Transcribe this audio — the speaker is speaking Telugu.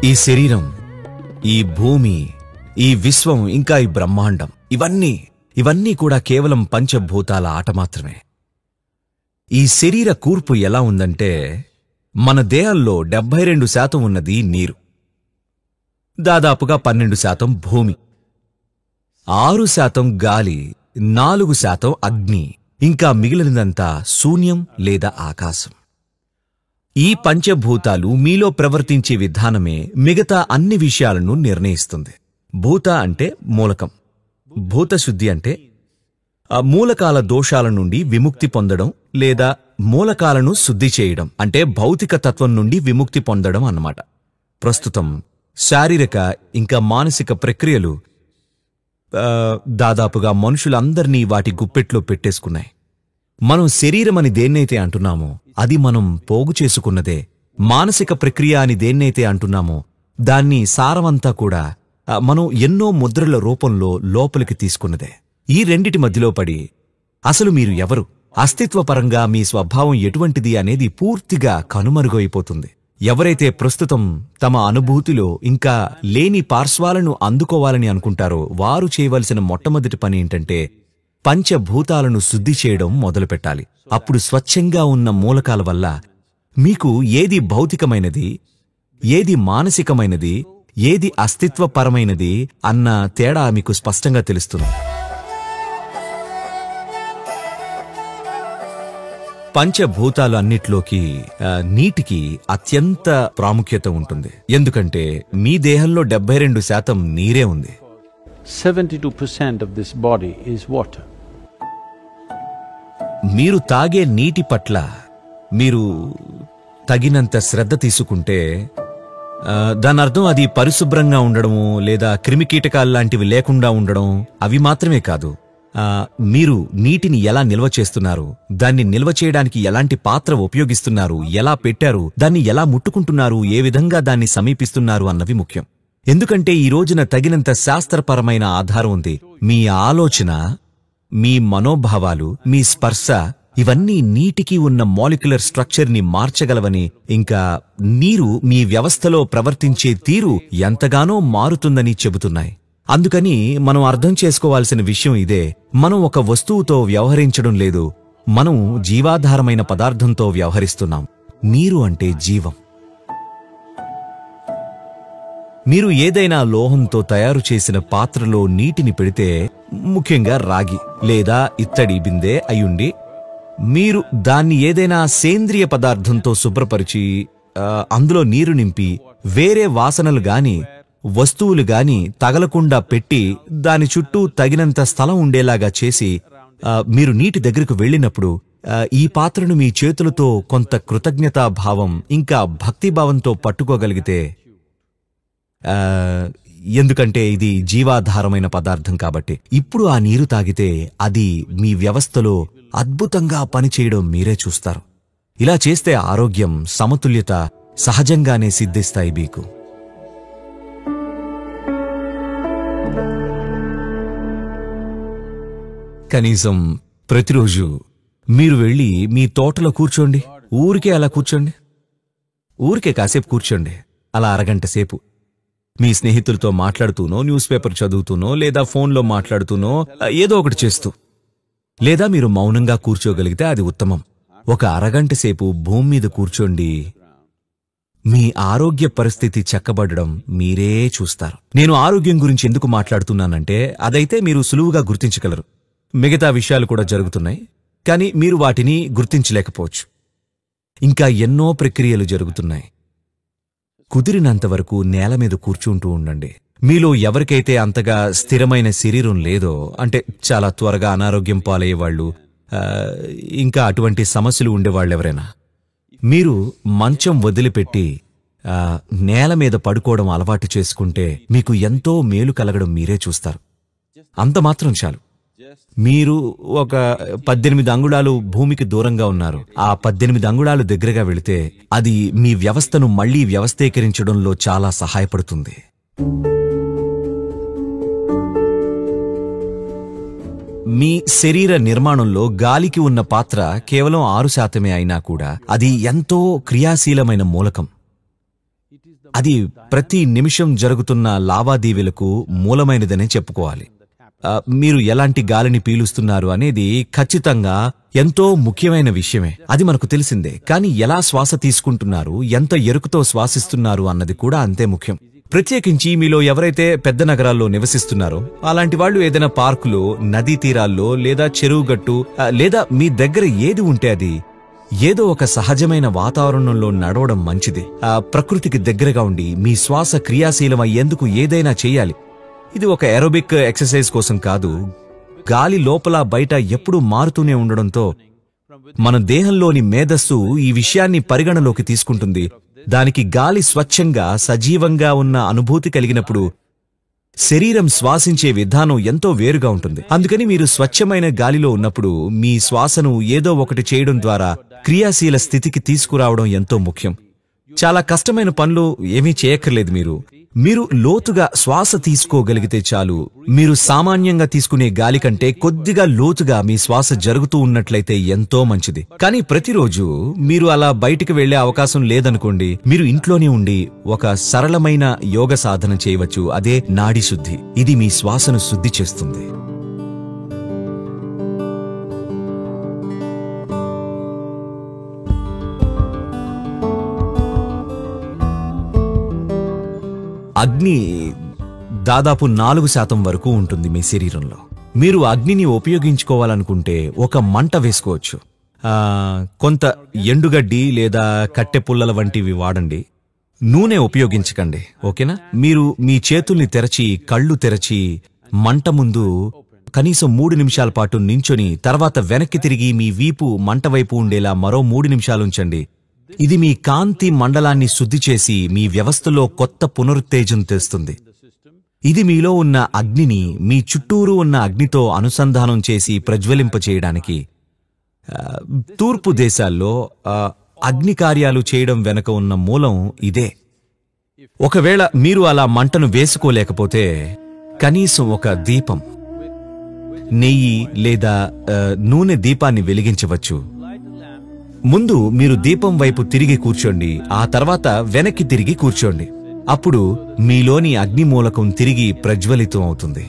ఈ శరీరం, ఈ భూమి, ఈ విశ్వం, ఇంకా ఈ బ్రహ్మాండం, ఇవన్నీ కూడా కేవలం పంచభూతాల ఆట మాత్రమే. ఈ శరీర కూర్పు ఎలా ఉందంటే, మన దేహంలో 72% ఉన్నది నీరు, దాదాపుగా 12% భూమి, 6% గాలి, 4% అగ్ని, ఇంకా మిగిలినదంతా శూన్యం లేదా ఆకాశం. ఈ పంచభూతాలు మీలో ప్రవర్తించే విధానమే మిగతా అన్ని విషయాలను నిర్ణయిస్తుంది. భూత అంటే మూలకం, భూతశుద్ధి అంటే మూలకాల దోషాల నుండి విముక్తి పొందడం లేదా మూలకాలను శుద్ధి చేయడం, అంటే భౌతిక తత్వం నుండి విముక్తి పొందడం అన్నమాట. ప్రస్తుతం శారీరక ఇంకా మానసిక ప్రక్రియలు దాదాపుగా మనుషులందర్నీ వాటి గుప్పెట్లో పెట్టేసుకున్నాయి. మనం శరీరమని దేన్నైతే అంటున్నామో అది మనం పోగు చేసుకున్నదే. మానసిక ప్రక్రియ అని దేన్నైతే అంటున్నామో దాన్ని సారమంతా కూడా మనం ఎన్నో ముద్రల రూపంలో లోపలికి తీసుకున్నదే. ఈ రెండిటి మధ్యలో పడి అసలు మీరు ఎవరు, అస్తిత్వపరంగా మీ స్వభావం ఎటువంటిది అనేది పూర్తిగా కనుమరుగైపోతుంది. ఎవరైతే ప్రస్తుతం తమ అనుభూతిలో ఇంకా లేని పార్శ్వాలను అందుకోవాలని అనుకుంటారో వారు చేయవలసిన మొట్టమొదటి పని ఏంటంటే పంచభూతాలను శుద్ధి చేయడం మొదలుపెట్టాలి. అప్పుడు స్వచ్ఛంగా ఉన్న మూలకాల వల్ల మీకు ఏది భౌతికమైనది, ఏది మానసికమైనది, ఏది అస్తిత్వపరమైనది అన్న తేడా మీకు స్పష్టంగా తెలుస్తుంది. పంచభూతాలు అన్నిట్లోకి నీటికి అత్యంత ప్రాముఖ్యత ఉంటుంది. ఎందుకంటే మీ దేహంలో 72% నీరే ఉంది. 72% of this body is water. మీరు తాగే నీటి పట్ల మీరు తగినంత శ్రద్ధ తీసుకుంటే దాని అర్థం అది పరిశుభ్రంగా ఉండడము లేదా క్రిమికీటకాలు లాంటివి లేకుండా ఉండడం అవి మాత్రమే కాదు. మీరు నీటిని ఎలా నిల్వ చేస్తున్నారు, దాన్ని నిల్వ చేయడానికి ఎలాంటి పాత్ర ఉపయోగిస్తున్నారు, ఎలా పెట్టారు, దాన్ని ఎలా ముట్టుకుంటున్నారు, ఏ విధంగా దాన్ని సమీపిస్తున్నారు అన్నవి ముఖ్యం. ఎందుకంటే ఈ రోజున తగినంత శాస్త్రపరమైన ఆధారం ఉంది. మీ ఆలోచన, మీ మనోభావాలు, మీ స్పర్శ ఇవన్నీ నీటికి ఉన్న మాలిక్యులర్ స్ట్రక్చర్ ని మార్చగలవని, ఇంకా నీరు మీ వ్యవస్థలో ప్రవర్తించే తీరు ఎంతగానో మారుతుందని చెబుతున్నాయి. అందుకని మనం అర్థం చేసుకోవాల్సిన విషయం ఇదే. మనం ఒక వస్తువుతో వ్యవహరించడం లేదు, మనం జీవాధారమైన పదార్థంతో వ్యవహరిస్తున్నాం. నీరు అంటే జీవం. మీరు ఏదైనా లోహంతో తయారు చేసిన పాత్రలో నీటిని పెడితే, ముఖ్యంగా రాగి లేదా ఇత్తడి బిందె అయ్యుండి, మీరు దాన్ని ఏదైనా సేంద్రియ పదార్థంతో శుభ్రపరిచి అందులో నీరు నింపి వేరే వాసనలు గాని వస్తువులు గాని తగలకుండా పెట్టి దాని చుట్టూ తగినంత స్థలం ఉండేలాగా చేసి మీరు నీటి దగ్గరకు వెళ్ళినప్పుడు ఈ పాత్రను మీ చేతులతో కొంత కృతజ్ఞతాభావం ఇంకా భక్తిభావంతో పట్టుకోగలిగితే, ఎందుకంటే ఇది జీవాధారమైన పదార్థం కాబట్టి, ఇప్పుడు ఆ నీరు తాగితే అది మీ వ్యవస్థలో అద్భుతంగా పనిచేయడం మీరే చూస్తారు. ఇలా చేస్తే ఆరోగ్యం, సమతుల్యత సహజంగానే సిద్ధిస్తాయి మీకు. కనీసం ప్రతిరోజు మీరు వెళ్ళి మీ తోటలో కూర్చోండి. ఊరికే అలా కూర్చోండి, ఊరికే కాసేపు కూర్చోండి. అలా అరగంట సేపు మీ స్నేహితులతో మాట్లాడుతూనో, న్యూస్ పేపర్ చదువుతూనో, లేదా ఫోన్లో మాట్లాడుతూనో, ఏదో ఒకటి చేస్తూ, లేదా మీరు మౌనంగా కూర్చోగలిగితే అది ఉత్తమం. ఒక అరగంట సేపు భూమి మీద కూర్చోండి. మీ ఆరోగ్య పరిస్థితి చక్కబడడం మీరే చూస్తారు. నేను ఆరోగ్యం గురించి ఎందుకు మాట్లాడుతున్నానంటే అదైతే మీరు సులువుగా గుర్తించగలరు. మిగతా విషయాలు కూడా జరుగుతున్నాయి, కానీ మీరు వాటిని గుర్తించలేకపోవచ్చు. ఇంకా ఎన్నో ప్రక్రియలు జరుగుతున్నాయి. కుదిరినంతవరకు నేల మీద కూర్చుంటూ ఉండండి. మీలో ఎవరికైతే అంతగా స్థిరమైన శరీరం లేదో, అంటే చాలా త్వరగా అనారోగ్యం పాలయ్యేవాళ్ళు, ఇంకా అటువంటి సమస్యలు ఉండేవాళ్ళు ఎవరైనా, మీరు మంచం వదిలిపెట్టి నేల మీద పడుకోవడం అలవాటు చేసుకుంటే మీకు ఎంతో మేలు కలగడం మీరే చూస్తారు. అంత మాత్రం చాలు. మీరు ఒక 18 అంగుళాలు భూమికి దూరంగా ఉన్నారు. ఆ 18 అంగుళాలు దగ్గరగా వెళితే అది మీ వ్యవస్థను మళ్లీ వ్యవస్థీకరించడంలో చాలా సహాయపడుతుంది. మీ శరీర నిర్మాణంలో గాలికి ఉన్న పాత్ర కేవలం 6% అయినా కూడా అది ఎంతో క్రియాశీలమైన మూలకం. అది ప్రతి నిమిషం జరుగుతున్న లావాదేవీలకు మూలమైనదనే చెప్పుకోవాలి. మీరు ఎలాంటి గాలిని పీలుస్తున్నారు అనేది ఖచ్చితంగా ఎంతో ముఖ్యమైన విషయమే. అది మనకు తెలిసిందే. కానీ ఎలా శ్వాస తీసుకుంటున్నారు, ఎంత ఎరుకుతో శ్వాసిస్తున్నారు అన్నది కూడా అంతే ముఖ్యం. ప్రత్యేకించి మీలో ఎవరైతే పెద్ద నగరాల్లో నివసిస్తున్నారో అలాంటి వాళ్ళు ఏదైనా పార్కులో, నదీ తీరాల్లో లేదా చెరువు గట్టు లేదా మీ దగ్గర ఏది ఉంటే అది ఏదో ఒక సహజమైన వాతావరణంలో నడవడం మంచిది. ప్రకృతికి దగ్గరగా ఉండి మీ శ్వాస క్రియాశీలం అయ్యేందుకు ఏదైనా చేయాలి. ఇది ఒక ఏరోబిక్ ఎక్సర్సైజ్ కోసం కాదు. గాలి లోపల బయట ఎప్పుడూ మారుతూనే ఉండడంతో మన దేహంలోని మేధస్సు ఈ విషయాన్ని పరిగణలోకి తీసుకుంటుంది. దానికి గాలి స్వచ్ఛంగా సజీవంగా ఉన్న అనుభూతి కలిగినప్పుడు శరీరం శ్వాసించే విధానం ఎంతో వేరుగా ఉంటుంది. అందుకని మీరు స్వచ్ఛమైన గాలిలో ఉన్నప్పుడు మీ శ్వాసను ఏదో ఒకటి చేయడం ద్వారా క్రియాశీల స్థితికి తీసుకురావడం ఎంతో ముఖ్యం. చాలా కష్టమైన పనులు ఏమీ చేయక్కర్లేదు. మీరు లోతుగా శ్వాస తీసుకోగలిగితే చాలు. మీరు సామాన్యంగా తీసుకునే గాలి కంటే కొద్దిగా లోతుగా మీ శ్వాస జరుగుతూ ఉన్నట్లయితే ఎంతో మంచిది. కానీ ప్రతిరోజు మీరు అలా బయటికి వెళ్లే అవకాశం లేదనుకోండి, మీరు ఇంట్లోనే ఉండి ఒక సరళమైన యోగ సాధన చేయవచ్చు. అదే నాడీ శుద్ధి. ఇది మీ శ్వాసను శుద్ధి చేస్తుంది. అగ్ని దాదాపు 4% వరకు ఉంటుంది మీ శరీరంలో. మీరు అగ్నిని ఉపయోగించుకోవాలనుకుంటే ఒక మంట వేసుకోవచ్చు. కొంత ఎండుగడ్డి లేదా కట్టె పుల్లల వంటివి వాడండి. నూనె ఉపయోగించకండి, ఓకేనా? మీరు మీ చేతుల్ని తెరచి, కళ్ళు తెరచి మంట ముందు కనీసం 3 నిమిషాల పాటు నించొని తర్వాత వెనక్కి తిరిగి మీ వీపు మంట వైపు ఉండేలా మరో 3 నిమిషాలు ఉంచండి. ఇది మీ కాంతి మండలాన్ని శుద్ధి చేసి మీ వ్యవస్థలో కొత్త పునరుత్తేజం తెస్తుంది. ఇది మీలో ఉన్న అగ్నిని మీ చుట్టూరు ఉన్న అగ్నితో అనుసంధానం చేసి ప్రజ్వలింపచేయడానికి. తూర్పు దేశాల్లో అగ్ని కార్యాలు చేయడం వెనుక ఉన్న మూలం ఇదే. ఒకవేళ మీరు అలా మంటను వేసుకోలేకపోతే కనీసం ఒక దీపం, నెయ్యి లేదా నూనె దీపాన్ని వెలిగించవచ్చు. ముందు మీరు దీపం వైపు తిరిగి కూర్చోండి, ఆ తర్వాత వెనక్కి తిరిగి కూర్చోండి. అప్పుడు మీలోని అగ్ని మూలకం తిరిగి ప్రజ్వలితం అవుతుంది.